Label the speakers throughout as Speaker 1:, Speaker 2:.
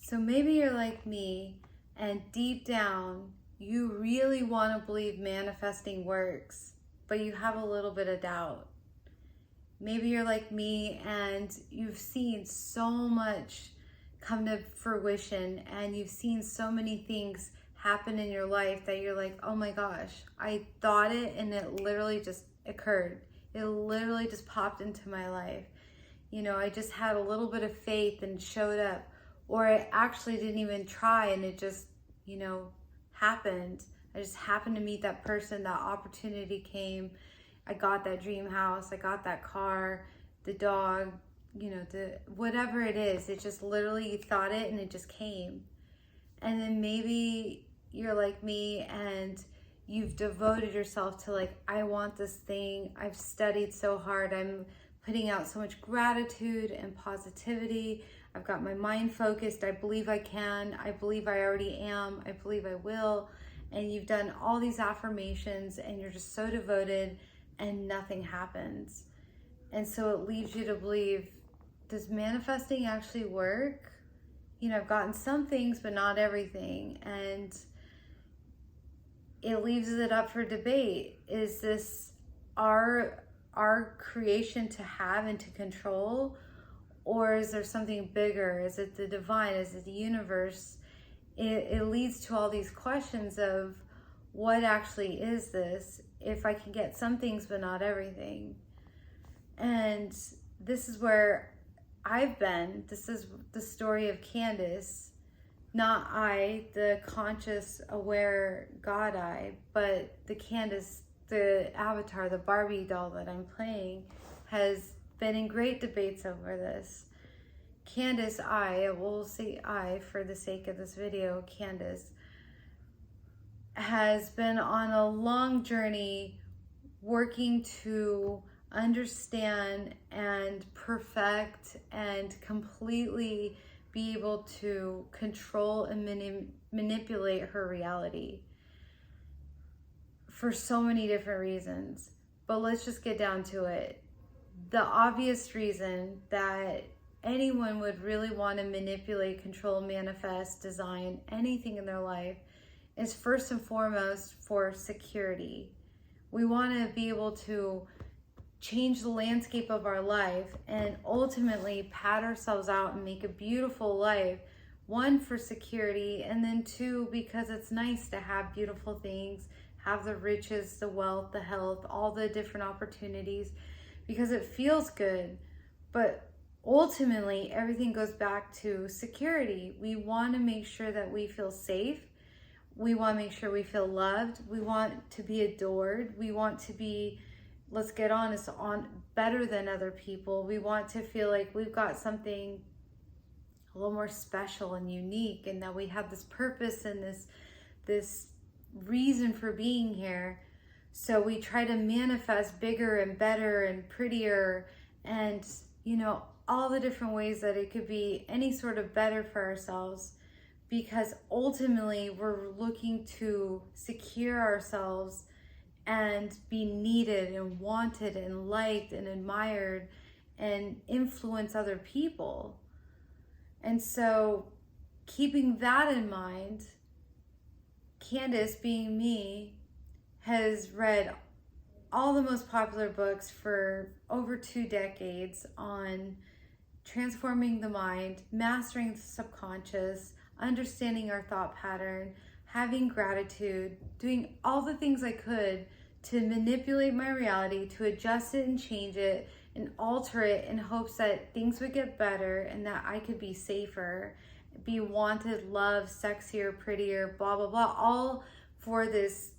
Speaker 1: So maybe you're like me, and deep down, you really want to believe manifesting works, but you have a little bit of doubt. Maybe you're like me and you've seen so much come to fruition, and you've seen so many things happen in your life that you're like, oh my gosh, I thought it and it literally just occurred. It literally just popped into my life. You know, I just had a little bit of faith and it showed up. Or I actually didn't even try and it just, happened. I just happened to meet that person, that opportunity came. I got that dream house, I got that car, the dog, whatever it is. It just literally, you thought it and it just came. And then maybe you're like me and you've devoted yourself to like, I want this thing. I've studied so hard. I'm putting out so much gratitude and positivity. I've got my mind focused. I believe I can. I believe I already am. I believe I will. And you've done all these affirmations and you're just so devoted and nothing happens. And so it leads you to believe, does manifesting actually work? I've gotten some things, but not everything. And it leaves it up for debate. Is this our creation to have and to control? Or is there something bigger? Is it the divine? Is it the universe? It leads to all these questions of what actually is this, if I can get some things but not everything. And this is where I've been. This is the story of Candace, not I, the conscious, aware God I, but the Candace, the avatar, the Barbie doll that I'm playing, has been in great debates over this. Candace I will say I for the sake of this video, Candace, has been on a long journey working to understand and perfect and completely be able to control and manipulate her reality for so many different reasons. But let's just get down to it. The obvious reason that anyone would really want to manipulate, control, manifest, design anything in their life is first and foremost for security. We want to be able to change the landscape of our life and ultimately pat ourselves out and make a beautiful life. One, for security, and then two, because it's nice to have beautiful things, have the riches, the wealth, the health, all the different opportunities, because it feels good. But ultimately, everything goes back to security. We want to make sure that we feel safe. We want to make sure we feel loved. We want to be adored. We want to be, let's get honest, better than other people. We want to feel like we've got something a little more special and unique, and that we have this purpose and this reason for being here. So we try to manifest bigger and better and prettier and, all the different ways that it could be any sort of better for ourselves, because ultimately we're looking to secure ourselves and be needed and wanted and liked and admired and influence other people. And so keeping that in mind, Candace, being me, has read all the most popular books for over 2 decades on transforming the mind, mastering the subconscious, understanding our thought pattern, having gratitude, doing all the things I could to manipulate my reality, to adjust it and change it and alter it in hopes that things would get better and that I could be safer, be wanted, loved, sexier, prettier, blah, blah, blah, all for this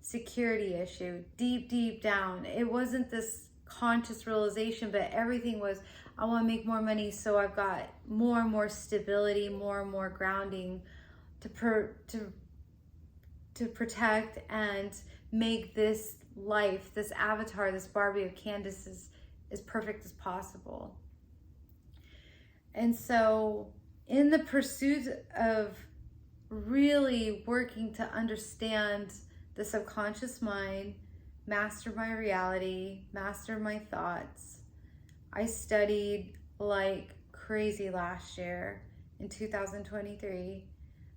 Speaker 1: security issue. Deep, deep down, it wasn't this conscious realization, but everything was, I want to make more money, so I've got more and more stability, more and more grounding to protect and make this life, this avatar, this Barbie of Candace as perfect as possible. And so in the pursuit of really working to understand the subconscious mind, master my reality, master my thoughts, I studied like crazy last year, in 2023.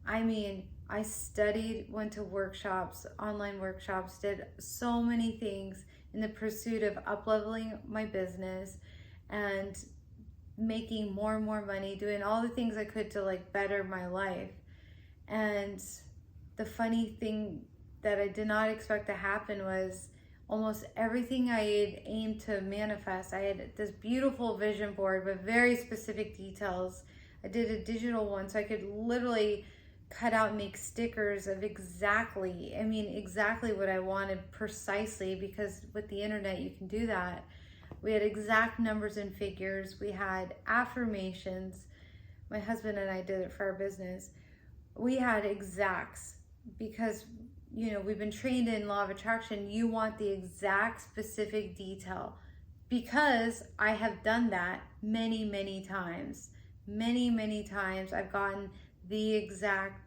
Speaker 1: I mean, I studied, went to workshops, online workshops, did so many things in the pursuit of up-leveling my business and making more and more money, doing all the things I could to like better my life. And the funny thing that I did not expect to happen was almost everything I had aimed to manifest. I had this beautiful vision board with very specific details. I did a digital one so I could literally cut out and make stickers of exactly what I wanted precisely, because with the internet you can do that. We had exact numbers and figures. We had affirmations. My husband and I did it for our business. We had exacts because, you know, we've been trained in law of attraction. You want the exact specific detail, because I have done that many, many times. Many, many times I've gotten the exact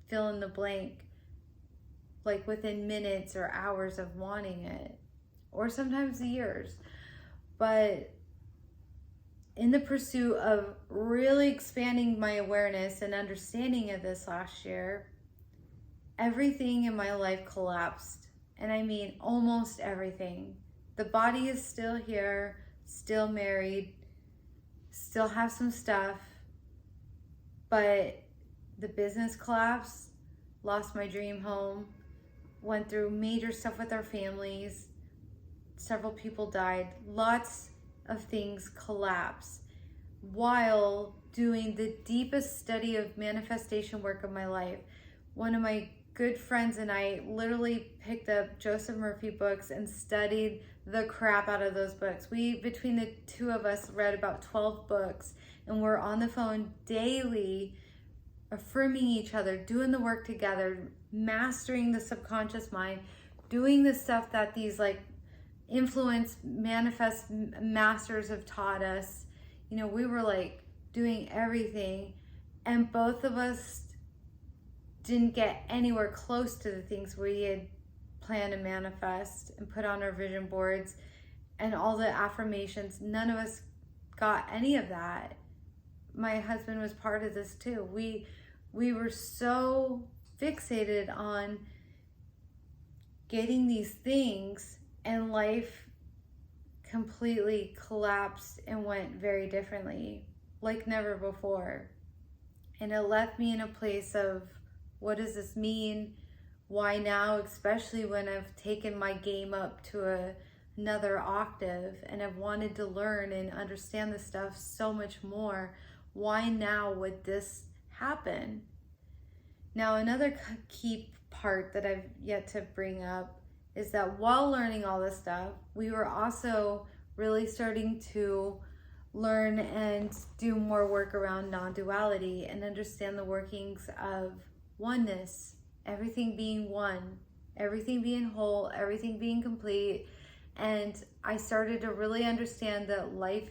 Speaker 1: fill in the blank, like within minutes or hours of wanting it, or sometimes years. But in the pursuit of really expanding my awareness and understanding of this last year, everything in my life collapsed. And I mean almost everything. The body is still here, still married, still have some stuff, but the business collapsed, lost my dream home, went through major stuff with our families, several people died, lots of things collapsed while doing the deepest study of manifestation work of my life. One of my good friends and I literally picked up Joseph Murphy books and studied the crap out of those books. We, between the two of us, read about 12 books, and we're on the phone daily, affirming each other, doing the work together, mastering the subconscious mind, doing the stuff that these like influence manifest masters have taught us. You know, we were like doing everything, and both of us didn't get anywhere close to the things we had planned to manifest and put on our vision boards and all the affirmations. None of us got any of that. My husband was part of this too. We were so fixated on getting these things, and life completely collapsed and went very differently, like never before. And it left me in a place of, what does this mean? Why now? Especially when I've taken my game up to another octave and I've wanted to learn and understand this stuff so much more. Why now would this happen? Now, another key part that I've yet to bring up is that while learning all this stuff, we were also really starting to learn and do more work around non-duality and understand the workings of oneness, everything being one, everything being whole, everything being complete. And I started to really understand that life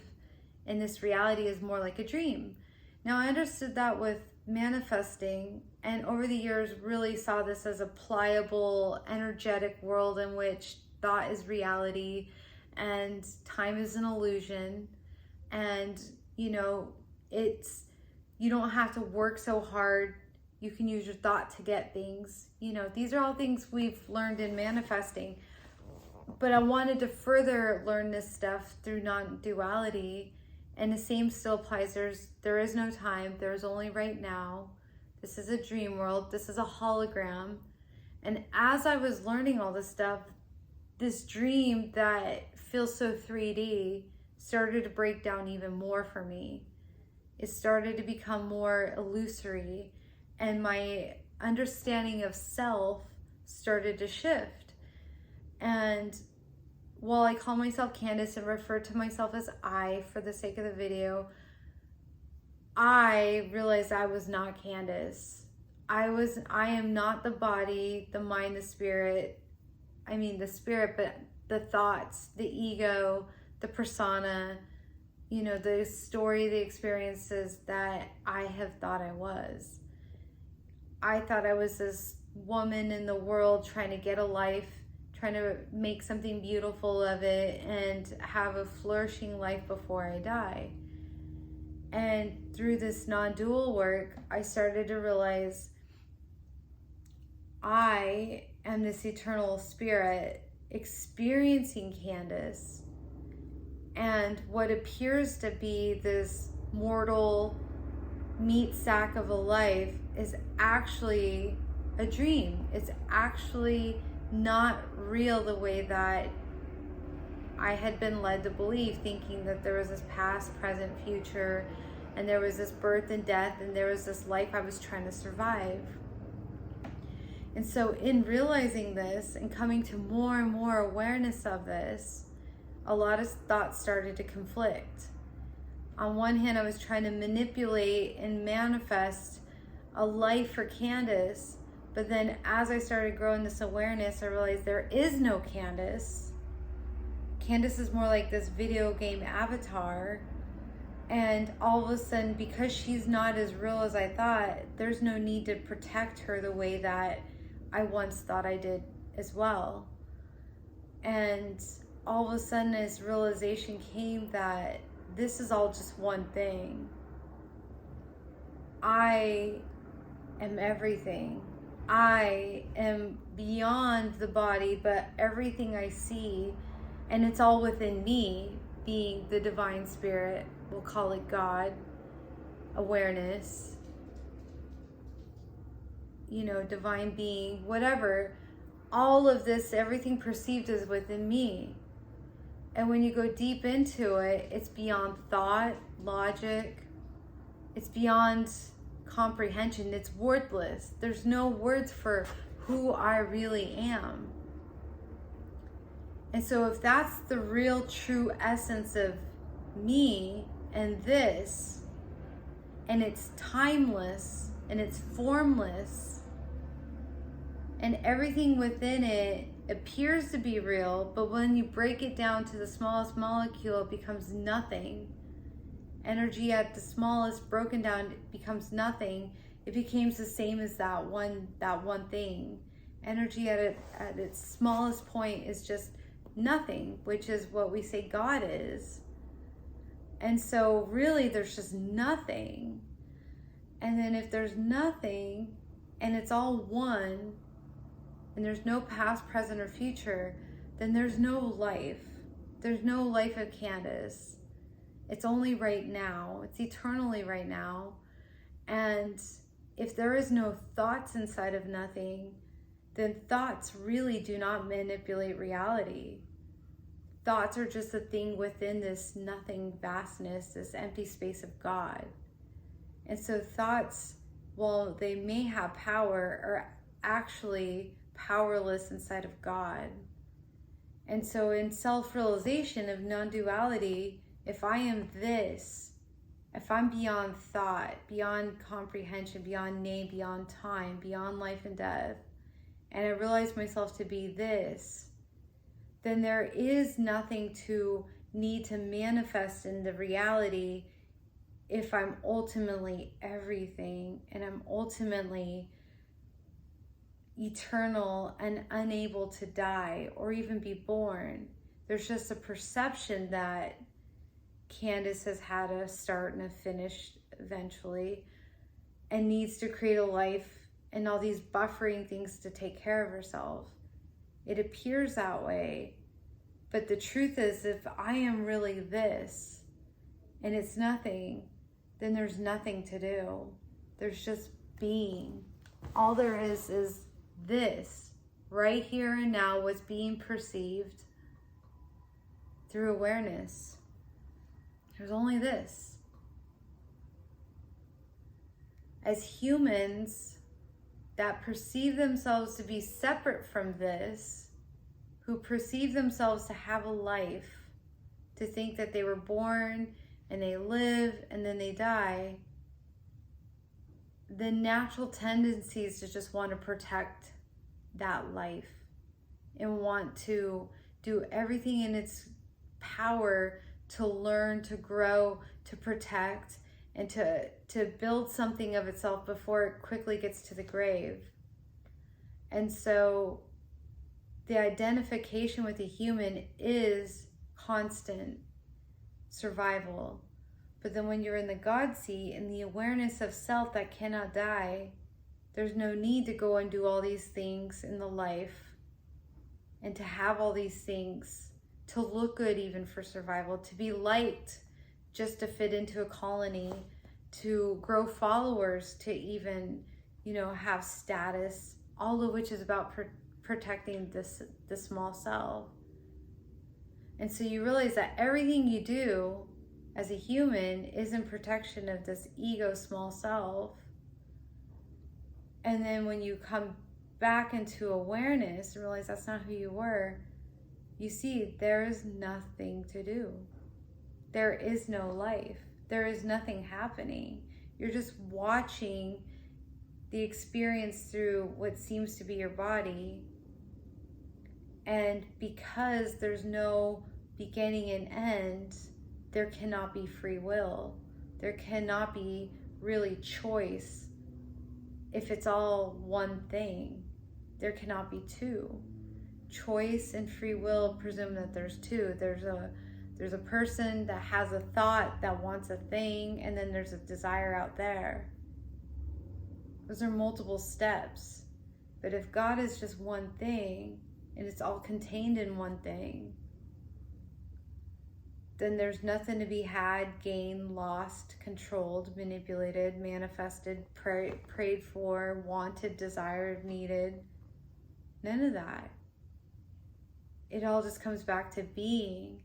Speaker 1: in this reality is more like a dream. Now, I understood that with manifesting, and over the years really saw this as a pliable, energetic world in which thought is reality and time is an illusion. And, you know, you don't have to work so hard. You can use your thought to get things. You know, these are all things we've learned in manifesting. But I wanted to further learn this stuff through non-duality. And the same still applies. There is no time. There is only right now. This is a dream world. This is a hologram. And as I was learning all this stuff, this dream that feels so 3D started to break down even more for me. It started to become more illusory, and my understanding of self started to shift. And while I call myself Candace and refer to myself as I for the sake of the video, I realized I was not Candace. I am not the body, the mind, the spirit. I mean the spirit, but the thoughts, the ego, the persona, you know, the story, the experiences that I have thought I was. I thought I was this woman in the world trying to get a life, trying to make something beautiful of it and have a flourishing life before I die. And through this non-dual work, I started to realize I am this eternal spirit experiencing Candace, and what appears to be this mortal meat sack of a life is actually a dream. It's actually not real the way that I had been led to believe, thinking that there was this past, present, future, and there was this birth and death, and there was this life I was trying to survive. And so in realizing this and coming to more and more awareness of this, a lot of thoughts started to conflict. On one hand, I was trying to manipulate and manifest a life for Candace, but then as I started growing this awareness, I realized there is no Candace. Candace is more like this video game avatar, and all of a sudden, because she's not as real as I thought, there's no need to protect her the way that I once thought I did as well. And all of a sudden, this realization came that this is all just one thing. I am everything. I am beyond the body, but everything I see, and it's all within me, being the divine spirit, we'll call it God, awareness, divine being, whatever. All of this, everything perceived is within me. And when you go deep into it, it's beyond thought, logic. It's beyond comprehension. It's wordless. There's no words for who I really am. And so if that's the real true essence of me and this, and it's timeless and it's formless, and everything within it appears to be real, but when you break it down to the smallest molecule, it becomes nothing. Energy at the smallest broken down becomes nothing. It becomes the same as that one thing. Energy at its smallest point is just nothing, which is what we say God is. And so really there's just nothing. And then if there's nothing and it's all one, and there's no past, present, or future, then there's no life. There's no life of Candace. It's only right now. It's eternally right now. And if there is no thoughts inside of nothing, then thoughts really do not manipulate reality. Thoughts are just a thing within this nothing vastness, this empty space of God. And so thoughts, while they may have power, are actually powerless inside of God. And so in self-realization of non-duality, if I am this, if I'm beyond thought, beyond comprehension, beyond name, beyond time, beyond life and death, and I realize myself to be this, then there is nothing to need to manifest in the reality if I'm ultimately everything, and I'm ultimately eternal and unable to die or even be born. There's just a perception that Candace has had a start and a finish eventually, and needs to create a life and all these buffering things to take care of herself. It appears that way, but the truth is, if I am really this and it's nothing, then there's nothing to do. There's just being. All there is this right here and now, what's being perceived through awareness. There's only this. As humans that perceive themselves to be separate from this, who perceive themselves to have a life, to think that they were born and they live and then they die, the natural tendency is to just want to protect that life and want to do everything in its power to learn, to grow, to protect, and to build something of itself before it quickly gets to the grave. And so the identification with the human is constant survival. But then when you're in the God seat, in the awareness of self that cannot die, there's no need to go and do all these things in the life and to have all these things, to look good even for survival, to be liked just to fit into a colony, to grow followers, to even, have status, all of which is about protecting the small self. And so you realize that everything you do as a human is in protection of this ego small self. And then when you come back into awareness and realize that's not who you were, you see there is nothing to do. There is no life. There is nothing happening. You're just watching the experience through what seems to be your body. And because there's no beginning and end, there cannot be free will. There cannot be really choice. If it's all one thing, there cannot be two. Choice and free will presume that there's two. There's a person that has a thought that wants a thing, and then there's a desire out there. Those are multiple steps. But if God is just one thing, and it's all contained in one thing, then there's nothing to be had, gained, lost, controlled, manipulated, manifested, prayed for, wanted, desired, needed. None of that. It all just comes back to being.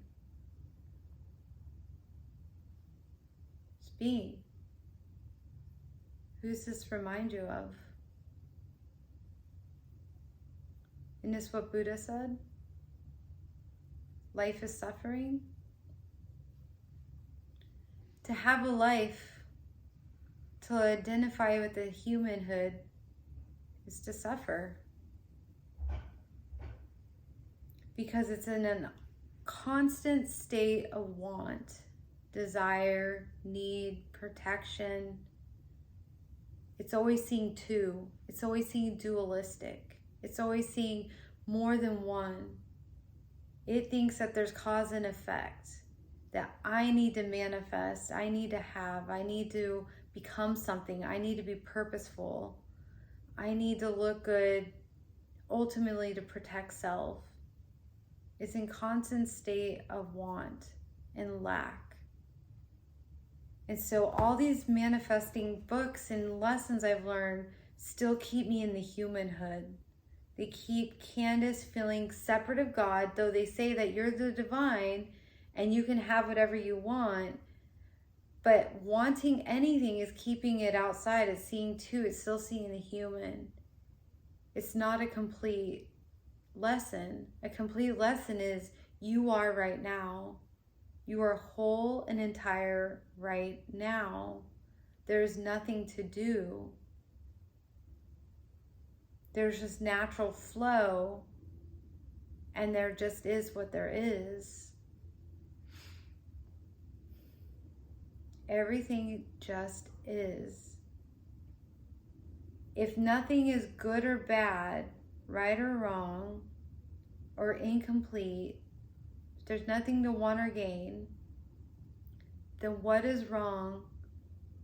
Speaker 1: Just being. Who does this remind you of? Isn't this what Buddha said? Life is suffering. To have a life, to identify with the humanhood, is to suffer. Because it's in a constant state of want, desire, need, protection. It's always seeing two. It's always seeing dualistic. It's always seeing more than one. It thinks that there's cause and effect, that I need to manifest, I need to have, I need to become something, I need to be purposeful, I need to look good, ultimately to protect self. It's in constant state of want and lack. And so all these manifesting books and lessons I've learned still keep me in the humanhood. They keep Candace feeling separate of God, though they say that you're the divine and you can have whatever you want. But wanting anything is keeping it outside. It's seeing two. It's still seeing the human. It's not a complete lesson. A complete lesson is you are right now. You are whole and entire right now. There's nothing to do. There's just natural flow, and there just is what there is. Everything just is. If nothing is good or bad, right or wrong, or incomplete, if there's nothing to want or gain, then what is wrong?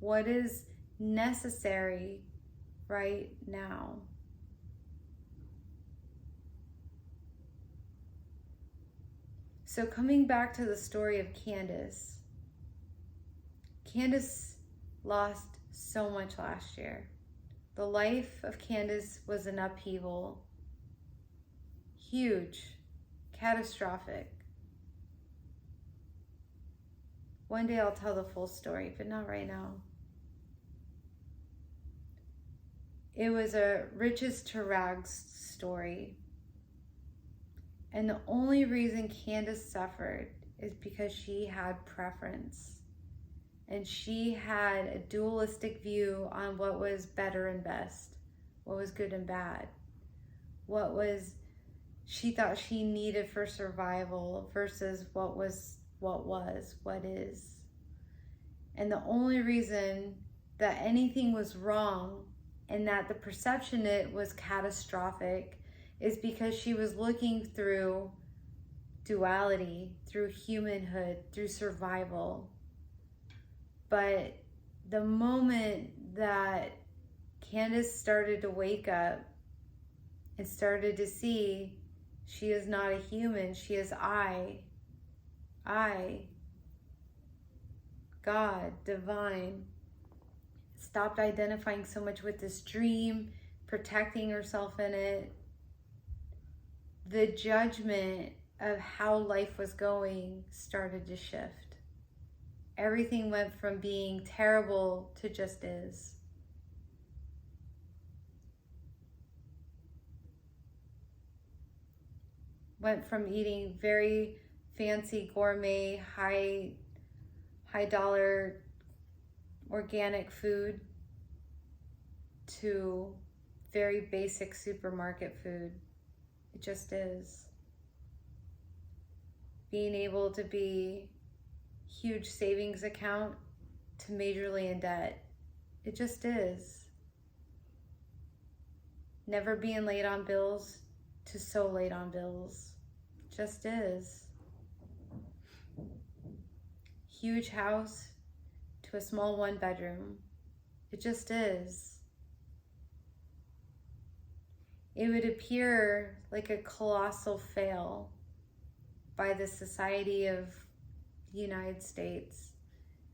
Speaker 1: What is necessary right now? So coming back to the story of Candace. Candace lost so much last year. The life of Candace was an upheaval. Huge, catastrophic. One day I'll tell the full story, but not right now. It was a riches to rags story. And the only reason Candace suffered is because she had preference. And she had a dualistic view on what was better and best, what was good and bad, she thought she needed for survival versus what is. And the only reason that anything was wrong and that the perception it was catastrophic is because she was looking through duality, through humanhood, through survival. But the moment that Candace started to wake up and started to see she is not a human, she is I, God, divine, stopped identifying so much with this dream, protecting herself in it, the judgment of how life was going started to shift. Everything went from being terrible to just is. Went from eating very fancy, gourmet, high dollar organic food to very basic supermarket food. It just is. Being able to be huge savings account to majorly in debt. It just is. Never being late on bills to so late on bills. It just is. Huge house to a small 1-bedroom. It just is. It would appear like a colossal fail by the society of the United States,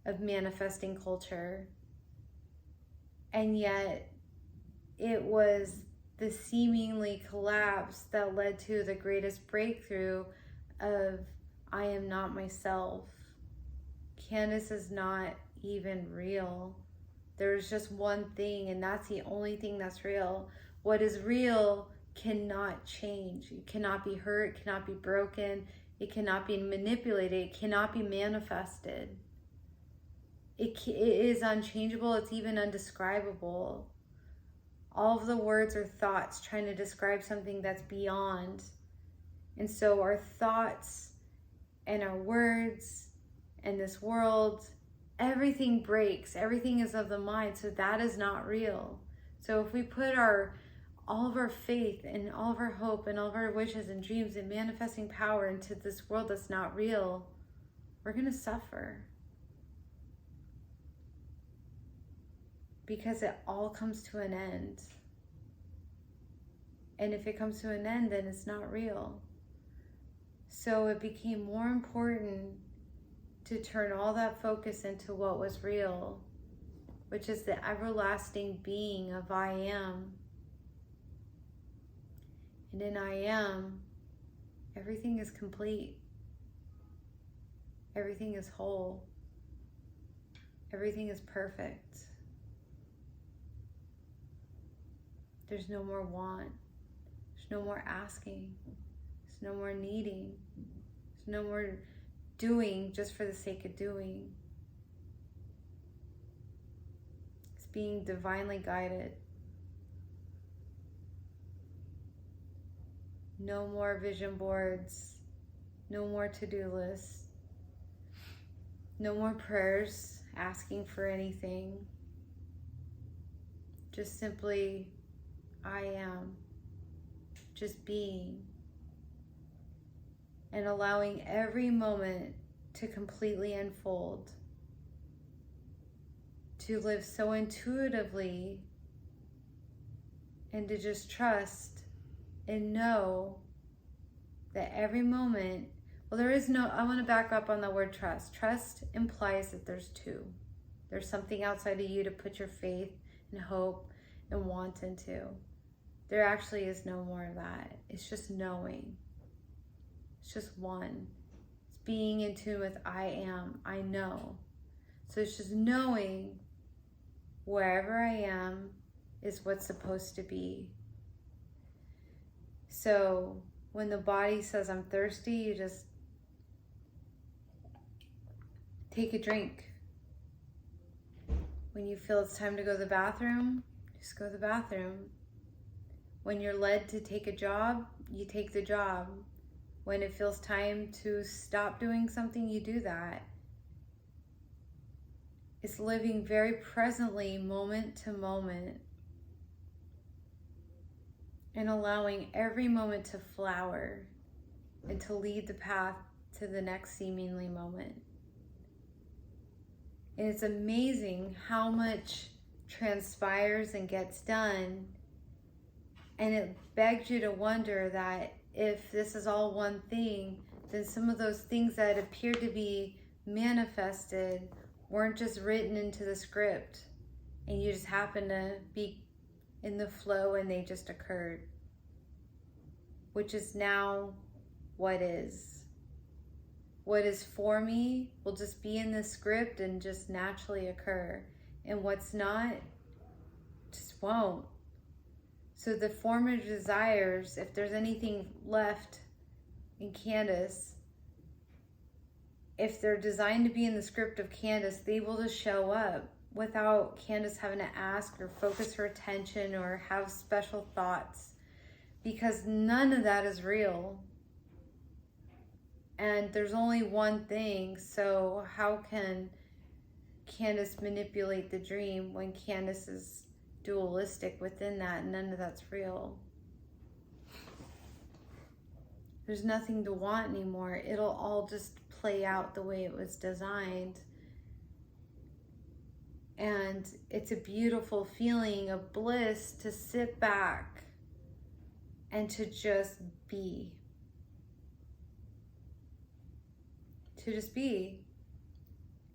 Speaker 1: of manifesting culture. And yet it was the seemingly collapse that led to the greatest breakthrough of I am not myself. Candace is not even real. There's just one thing, and that's the only thing that's real. What is real cannot change. It cannot be hurt, it cannot be broken, it cannot be manipulated, it cannot be manifested. It is unchangeable, it's even undescribable. All of the words are thoughts trying to describe something that's beyond. And so our thoughts and our words and this world, everything breaks. Everything is of the mind, so that is not real. So if we put all of our faith and all of our hope and all of our wishes and dreams and manifesting power into this world that's not real, we're going to suffer. Because it all comes to an end. And if it comes to an end, then it's not real. So it became more important to turn all that focus into what was real, which is the everlasting being of I am. And in I am, everything is complete. Everything is whole. Everything is perfect. There's no more want. There's no more asking. There's no more needing. There's no more doing just for the sake of doing. It's being divinely guided. No more vision boards. No more to-do lists. No more prayers asking for anything. Just simply, I am. Just being. And allowing every moment to completely unfold. To live so intuitively and to just trust and know that every moment, well, there is no, I want to back up on the word trust. Trust implies that there's two. There's something outside of you to put your faith and hope and want into. There actually is no more of that. It's just knowing. It's just one. It's being in tune with I am, I know. So it's just knowing wherever I am is what's supposed to be. So when the body says I'm thirsty, you just take a drink. When you feel it's time to go to the bathroom, just go to the bathroom. When you're led to take a job, you take the job. When it feels time to stop doing something, you do that. It's living very presently, moment to moment, and allowing every moment to flower and to lead the path to the next seemingly moment. And it's amazing how much transpires and gets done. And it begs you to wonder that if this is all one thing, then some of those things that appear to be manifested weren't just written into the script and you just happen to be in the flow and they just occurred, which is now what is. What is for me will just be in the script and just naturally occur, and what's not just won't. So the former desires, if there's anything left in Candace, if they're designed to be in the script of Candace, they will just show up without Candace having to ask or focus her attention or have special thoughts, because none of that is real. And there's only one thing, so how can Candace manipulate the dream when Candace is dualistic within that and none of that's real? There's nothing to want anymore. It'll all just play out the way it was designed. And it's a beautiful feeling of bliss to sit back and to just be. To just be.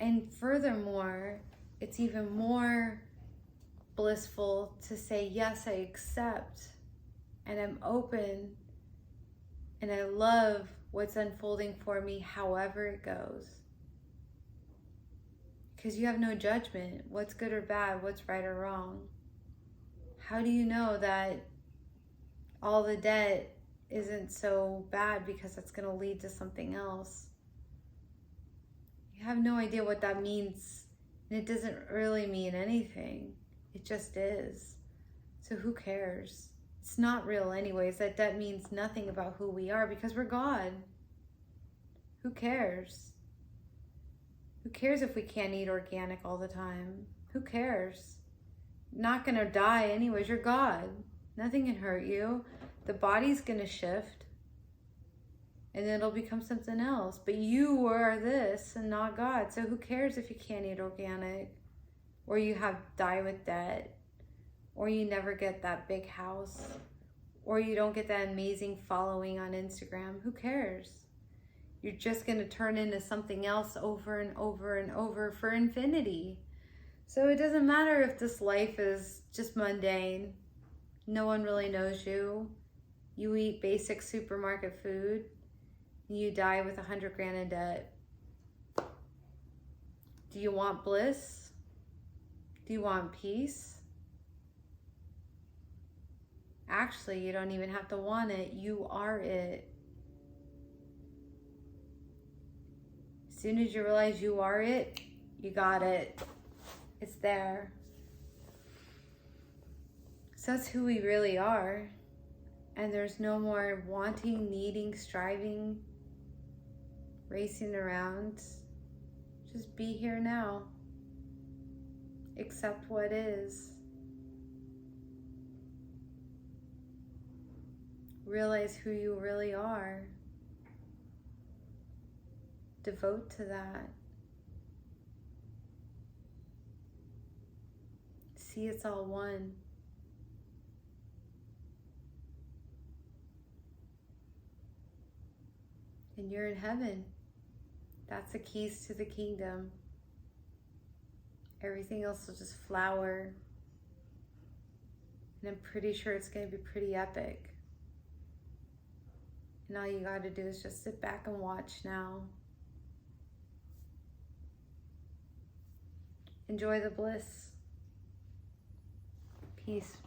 Speaker 1: And furthermore, it's even more blissful to say, yes, I accept and I'm open and I love what's unfolding for me however it goes. Because you have no judgment. What's good or bad, what's right or wrong. How do you know that all the debt isn't so bad because that's going to lead to something else? You have no idea what that means, and it doesn't really mean anything. It just is. So who cares? It's not real anyways. That means nothing about who we are because we're God. Who cares? Who cares if we can't eat organic all the time? Who cares? Not gonna die anyways. You're God. Nothing can hurt you. The body's gonna shift and then it'll become something else. But you are this and not God. So who cares if you can't eat organic, or you die with debt, or you never get that big house, or you don't get that amazing following on Instagram? Who cares? You're just going to turn into something else over and over and over for infinity. So it doesn't matter if this life is just mundane. No one really knows you. You eat basic supermarket food. You die with 100 grand in debt. Do you want bliss? Do you want peace? Actually, you don't even have to want it. You are it. As soon as you realize you are it, you got it. It's there. So that's who we really are. And there's no more wanting, needing, striving, racing around. Just be here now. Accept what is. Realize who you really are. Devote to that. See, it's all one. And you're in heaven. That's the keys to the kingdom. Everything else will just flower. And I'm pretty sure it's going to be pretty epic. And all you got to do is just sit back and watch now. Enjoy the bliss. Peace.